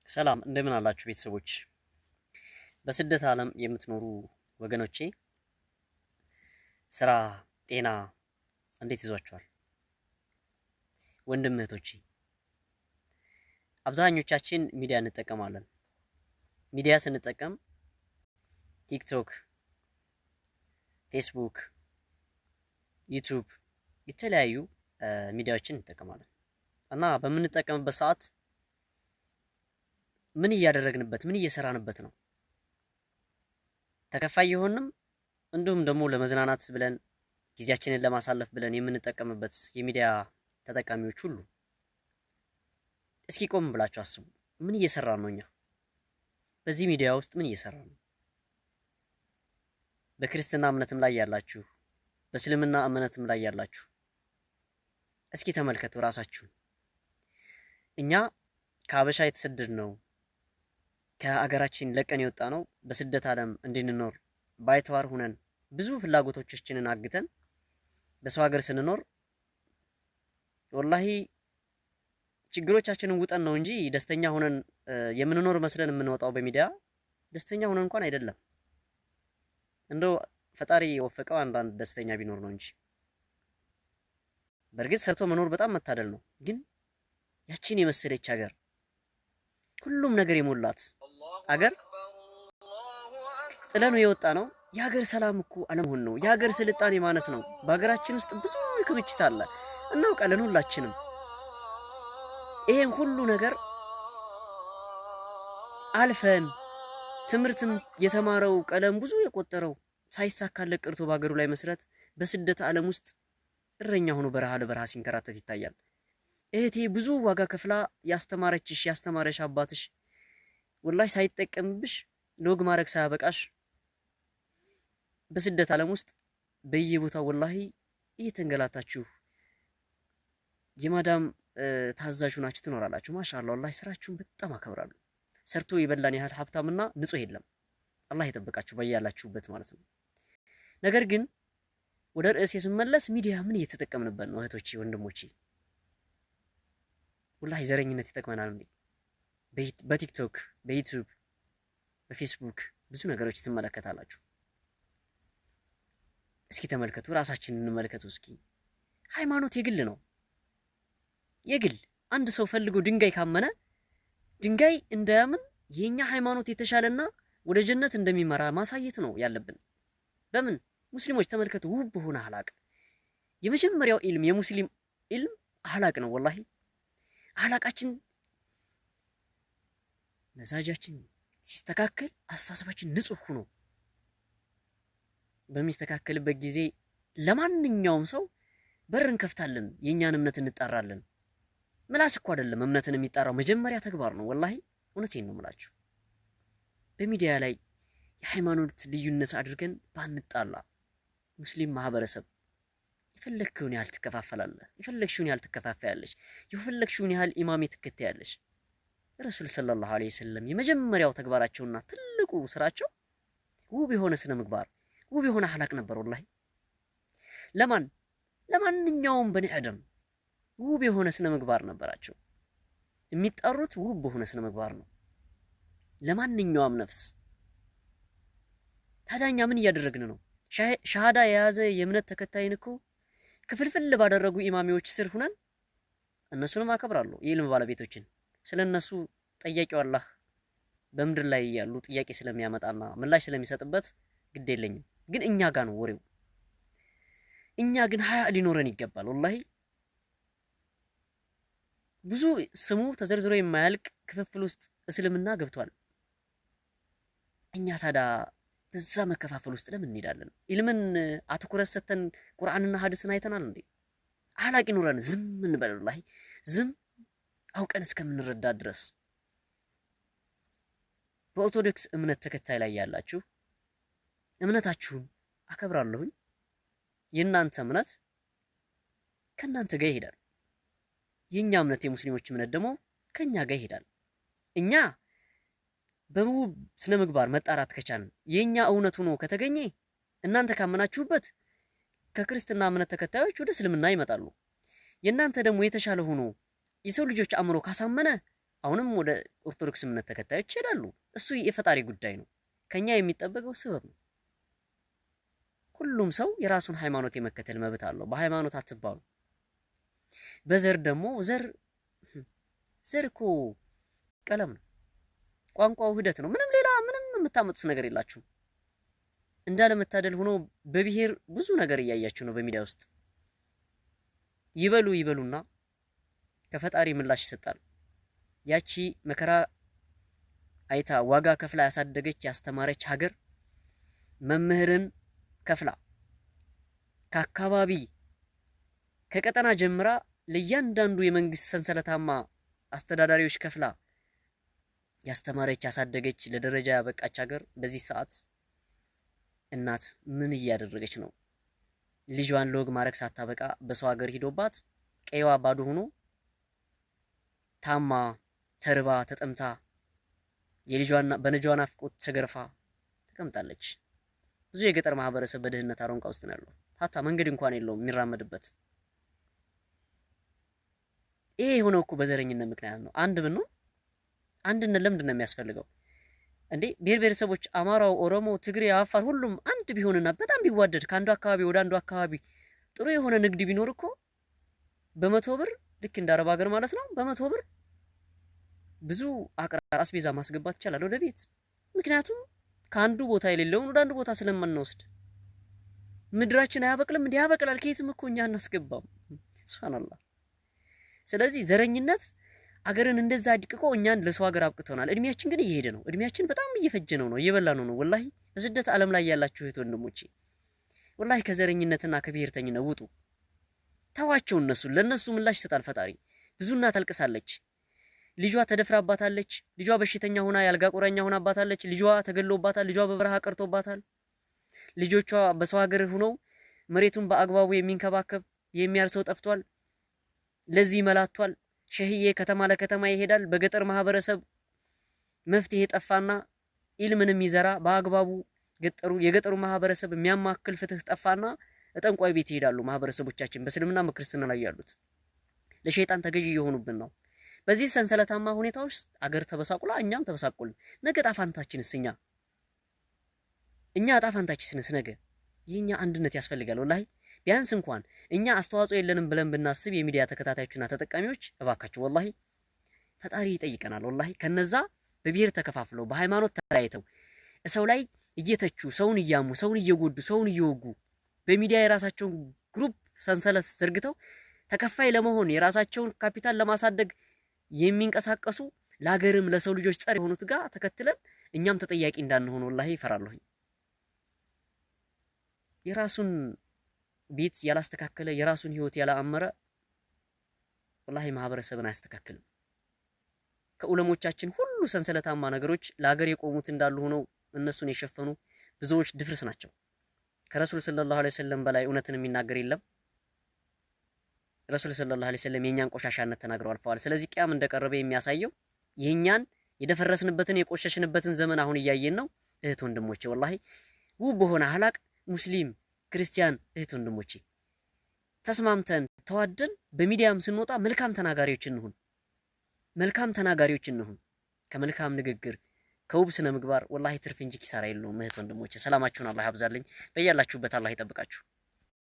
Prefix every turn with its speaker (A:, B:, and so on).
A: ሰላም እንደምን አላችሁ ቤተሰቦች? በስደት ዓለም የምትኖሩ ወገኖቼ ስራ፣ ጤና እንዴት ይዟችኋል? ወንድም እህቶቼ፣ አብዛኞቻችን ሚዲያ እንጠቀማለን። ሚዲያ ስንጠቀም ቲክቶክ፣ ፌስቡክ፣ ዩቲዩብ የተለያዩ ሚዲያዎችን እንጠቀማለን እና በምንጠቀምበት ሰዓት ምን እያደረግንበት ምን እየሰራንበት ነው? ተከፋይ የሆንም እንዲሁም ደግሞ ለመዝናናት ብለን ጊዜያችንን ለማሳለፍ ብለን የምንጠቀምበት የሚዲያ ተጠቃሚዎች ሁሉ እስኪ ቆም ብላችሁ አስቡ። ምን እየሰራን ነው? እኛ በዚህ ሚዲያ ውስጥ ምን እየሰራን ነው? በክርስትና እምነትም ላይ ያላችሁ፣ በእስልምና እምነትም ላይ ያላችሁ እስኪ ተመልከቱ ራሳችሁን። እኛ ከሀበሻ የተሰደድ ነው ከአገራችን ለቀን የወጣ ነው በስደት ዓለም እንድንኖር ባይተዋር ሁነን ብዙ ፍላጎቶቻችንን አግተን በሰው ሀገር ስንኖር ወላሂ ችግሮቻችንን ውጠን ነው እንጂ ደስተኛ ሆነን የምንኖር መስለን የምንወጣው በሚዲያ ደስተኛ ሆነን እንኳን አይደለም። እንደው ፈጣሪ የወፈቀው አንዳንድ ደስተኛ ቢኖር ነው እንጂ በእርግጥ ሰርቶ መኖር በጣም መታደል ነው። ግን ያቺን የመሰለች ሀገር ሁሉም ነገር የሞላት አገር ጥለነው የወጣ ነው። የሀገር ሰላም እኮ አለመሆን ነው። የሀገር ስልጣኔ ማነስ ነው። በሀገራችን ውስጥ ብዙ ክምችት አለ እናውቃለን ሁላችንም። ይሄን ሁሉ ነገር አልፈን ትምህርትም የተማረው ቀለም ብዙ የቆጠረው ሳይሳካለት ቀርቶ በሀገሩ ላይ መስረት በስደት ዓለም ውስጥ እረኛ ሆኖ በረሃ ለበረሃ ሲንከራተት ይታያል። እህቴ ብዙ ዋጋ ከፍላ ያስተማረችሽ ያስተማረሽ አባትሽ ወላሂ ሳይጠቀምብሽ ለወግ ማድረግ ሳያበቃሽ በስደት ዓለም ውስጥ በየቦታው ወላሂ እየተንገላታችሁ የማዳም ታዛዥ ሆናችሁ ትኖራላችሁ። ማሻአላህ ወላሂ ስራችሁን በጣም አከብራለሁ። ሰርቶ የበላን ያህል ሀብታምና ንጹህ የለም። አላህ ይጠብቃችሁ በያላችሁበት ማለት ነው። ነገር ግን ወደ ርዕሴ ስመለስ ሚዲያ ምን እየተጠቀምንበት ነው? እህቶቼ ወንድሞቼ፣ ወላሂ ዘረኝነት ይጠቅመናል እንዴ? በቲክቶክ በዩቲዩብ በፌስቡክ ብዙ ነገሮች ትመለከታላችሁ። እስኪ ተመልከቱ፣ ራሳችንን እንመልከቱ እስኪ። ሃይማኖት የግል ነው፣ የግል አንድ ሰው ፈልጎ ድንጋይ ካመነ ድንጋይ እንዳያምን የኛ ሃይማኖት የተሻለና ወደ ጀነት እንደሚመራ ማሳየት ነው ያለብን። በምን ሙስሊሞች ተመልከቱ፣ ውብ በሆነ አህላቅ የመጀመሪያው ኢልም የሙስሊም ኢልም አህላቅ ነው። ወላሂ አህላቃችን መዛጃችን ሲስተካከል አስተሳሰባችን ንጹህ ሆኖ በሚስተካከልበት ጊዜ ለማንኛውም ሰው በር እንከፍታለን፣ የኛን እምነት እንጣራለን። ምላስ እኮ አይደለም እምነትን የሚጣራው መጀመሪያ ተግባር ነው። ወላሂ እውነቴን ነው የምላችሁ። በሚዲያ ላይ የሃይማኖት ልዩነት አድርገን ባንጣላ ሙስሊም ማህበረሰብ የፈለግሽውን ያህል ትከፋፈላለህ፣ የፈለግሽውን ያህል ትከፋፈያለሽ፣ የፈለግሽውን ያህል ኢማሜ ትከታያለሽ። ረሱል ሰለላሁ ዐለይሂ ወሰለም የመጀመሪያው ተግባራቸውና ትልቁ ስራቸው ውብ የሆነ ስነ ምግባር ውብ የሆነ አህላቅ ነበር። ወላሂ ለማንኛውም በኒ አደም ውብ የሆነ ስነ ምግባር ነበራቸው። የሚጠሩት ውብ በሆነ ስነ ምግባር ነው ለማንኛውም ነፍስ። ታዲያኛ ምን እያደረግን ነው? ሻሃዳ የያዘ የእምነት ተከታይን እኮ ክፍልፍል ባደረጉ ኢማሚዎች ስር ሁነን እነሱንም አከብራለሁ የኢልም ባለቤቶችን። ስለነሱ ጠያቂው አላህ በምድር ላይ ያሉ ጥያቄ ስለሚያመጣና ምላሽ ስለሚሰጥበት ግድ የለኝም። ግን እኛ ጋር ነው ወሬው። እኛ ግን ሀያ ሊኖረን ይገባል። ወላሂ ብዙ ስሙ ተዘርዝሮ የማያልቅ ክፍፍል ውስጥ እስልምና ገብቷል። እኛ ታዲያ በዛ መከፋፈል ውስጥ ለምን እንሄዳለን? ኢልምን አትኩረት ሰተን ቁርአንና ሐዲስን አይተናል እንዴ? አህላቅ ይኑረን፣ ዝም እንበል። ወላሂ ዝም አውቀን እስከምንረዳ ድረስ። በኦርቶዶክስ እምነት ተከታይ ላይ ያላችሁ እምነታችሁን አከብራለሁኝ። የእናንተ እምነት ከእናንተ ጋር ይሄዳል። የኛ እምነት የሙስሊሞች እምነት ደግሞ ከኛ ጋር ይሄዳል። እኛ በውብ ስነ ምግባር መጣራት ከቻልን የኛ እውነት ሆኖ ከተገኘ እናንተ ካመናችሁበት ከክርስትና እምነት ተከታዮች ወደ እስልምና ይመጣሉ። የእናንተ ደግሞ የተሻለ ሆኖ የሰው ልጆች አእምሮ ካሳመነ አሁንም ወደ ኦርቶዶክስ እምነት ተከታዮች ይሄዳሉ። እሱ የፈጣሪ ጉዳይ ነው። ከኛ የሚጠበቀው ስበብ ነው። ሁሉም ሰው የራሱን ሃይማኖት የመከተል መብት አለው። በሃይማኖት አትባሉ። በዘር ደግሞ ዘር እኮ ቀለም ነው። ቋንቋው ውህደት ነው። ምንም ሌላ ምንም የምታመጡት ነገር የላችሁም። እንዳለመታደል ሆኖ በብሔር ብዙ ነገር እያያችሁ ነው በሚዲያ ውስጥ። ይበሉና ከፈጣሪ ምላሽ ይሰጣል። ያቺ መከራ አይታ ዋጋ ከፍላ ያሳደገች ያስተማረች ሀገር መምህርን ከፍላ ከአካባቢ ከቀጠና ጀምራ ለእያንዳንዱ የመንግስት ሰንሰለታማ አስተዳዳሪዎች ከፍላ ያስተማረች ያሳደገች ለደረጃ ያበቃች ሀገር በዚህ ሰዓት እናት ምን እያደረገች ነው? ልጇን ለወግ ማድረግ ሳታበቃ በሰው ሀገር ሂዶባት ቀይዋ ባዶ ሆኖ ታማ ተርባ ተጠምታ በልጇ ናፍቆት ተገርፋ ተቀምጣለች። ብዙ የገጠር ማህበረሰብ በድህነት አሮንቃ ውስጥ ነው ያለው። ታታ መንገድ እንኳን የለውም የሚራመድበት። ይሄ የሆነው እኮ በዘረኝነት ምክንያት ነው። አንድ ብንሆን አንድነት ለምንድን ነው የሚያስፈልገው እንዴ? ብሔር ብሔረሰቦች አማራው፣ ኦሮሞ፣ ትግሬ፣ አፋር ሁሉም አንድ ቢሆንና በጣም ቢዋደድ ከአንዱ አካባቢ ወደ አንዱ አካባቢ ጥሩ የሆነ ንግድ ቢኖር እኮ በመቶ ብር ልክ እንደ አረብ ሀገር ማለት ነው በመቶ ብር ብዙ አስቤዛ ማስገባት ይቻላል ወደ ቤት። ምክንያቱም ከአንዱ ቦታ የሌለውን ወደ አንዱ ቦታ ስለማንወስድ። ምድራችን አያበቅልም እንዴ? ያበቅላል። ከየትም እኮ እኛ እናስገባም። ሱብሃንአላህ። ስለዚህ ዘረኝነት አገርን እንደዛ አድቅቆ እኛን ለሰው ሀገር አብቅቶናል። እድሜያችን ግን እየሄደ ነው። እድሜያችን በጣም እየፈጀነው ነው፣ እየበላነው ነው። ወላሂ በስደት ዓለም ላይ ያላችሁ እህት ወንድሞቼ ወላሂ ከዘረኝነትና ከብሔርተኝነት ውጡ። ተዋቸው። ለነሱ ምላሽ ይሰጣል ፈጣሪ። ብዙ እናት አልቅሳለች። ልጇ ተደፍራባታለች። ልጇ በሽተኛ ሆና ያልጋ ቁረኛ ሆናባታለች። ልጇ ተገሎባታል። ልጇ በበረሃ ቀርቶባታል። ልጆቿ በሰው ሀገር ሆነው መሬቱን በአግባቡ የሚንከባከብ የሚያርሰው ጠፍቷል። ለዚህ መላቷል። ሸህዬ ከተማ ለከተማ ይሄዳል። በገጠር ማህበረሰብ መፍትሄ ጠፋና ኢልምንም ይዘራ በአግባቡ የገጠሩ ማህበረሰብ የሚያማክል ፍትህ ጠፋና ጠንቋይ ቤት ይሄዳሉ። ማህበረሰቦቻችን በእስልምና በክርስትና ላይ ያሉት ለሸይጣን ተገዢ የሆኑብን ነው። በዚህ ሰንሰለታማ ሁኔታ ውስጥ አገር ተበሳቁላ እኛም ተበሳቁልን። ነገ ጣፋንታችንስ እኛ ጣፋንታችንስ ነገ የኛ አንድነት ያስፈልጋል። ወላሂ ቢያንስ እንኳን እኛ አስተዋጽኦ የለንም ብለን ብናስብ የሚዲያ ተከታታዮችና ተጠቃሚዎች እባካችሁ ወላሂ ፈጣሪ ይጠይቀናል። ወላሂ ከነዛ በብሔር ተከፋፍለው በሃይማኖት ተለያይተው ሰው ላይ እየተቹ ሰውን እያሙ ሰውን እየጎዱ ሰውን እየወጉ በሚዲያ የራሳቸውን ግሩፕ ሰንሰለት ዘርግተው ተከፋይ ለመሆን የራሳቸውን ካፒታል ለማሳደግ የሚንቀሳቀሱ ለሀገርም ለሰው ልጆች ጸር የሆኑት ጋር ተከትለን እኛም ተጠያቂ እንዳንሆን ወላሂ ይፈራለሁኝ። የራሱን ቤት ያላስተካከለ የራሱን ህይወት ያላአመረ ወላሂ ማህበረሰብን አያስተካክልም። ከዑለሞቻችን ሁሉ ሰንሰለታማ ነገሮች ለሀገር የቆሙት እንዳሉ ሆነው እነሱን የሸፈኑ ብዙዎች ድፍርስ ናቸው። ከረሱል ሰለላሁ ዐለይሂ ወሰለም በላይ እውነትን የሚናገር የለም። ረሱል ሰለላሁ ዐለይሂ ወሰለም የኛን ቆሻሻነት ተናግረው አልፈዋል። ስለዚህ ቂያም እንደቀረበ የሚያሳየው የኛን የደፈረስንበትን የቆሸሽንበትን ዘመን አሁን እያየን ነው። እህት ወንድሞቼ ወላሂ ውብ በሆነ አህላቅ ሙስሊም ክርስቲያን እህት ወንድሞቼ ተስማምተን ተዋደን በሚዲያም ስንወጣ መልካም ተናጋሪዎች እንሁን። ከመልካም ንግግር ከውብ ስነ ምግባር ወላሂ ትርፍ እንጂ ኪሳራ የለውም። እህት ወንድሞቼ ሰላማችሁን አላህ ያብዛልኝ። በያላችሁበት አላህ ይጠብቃችሁ።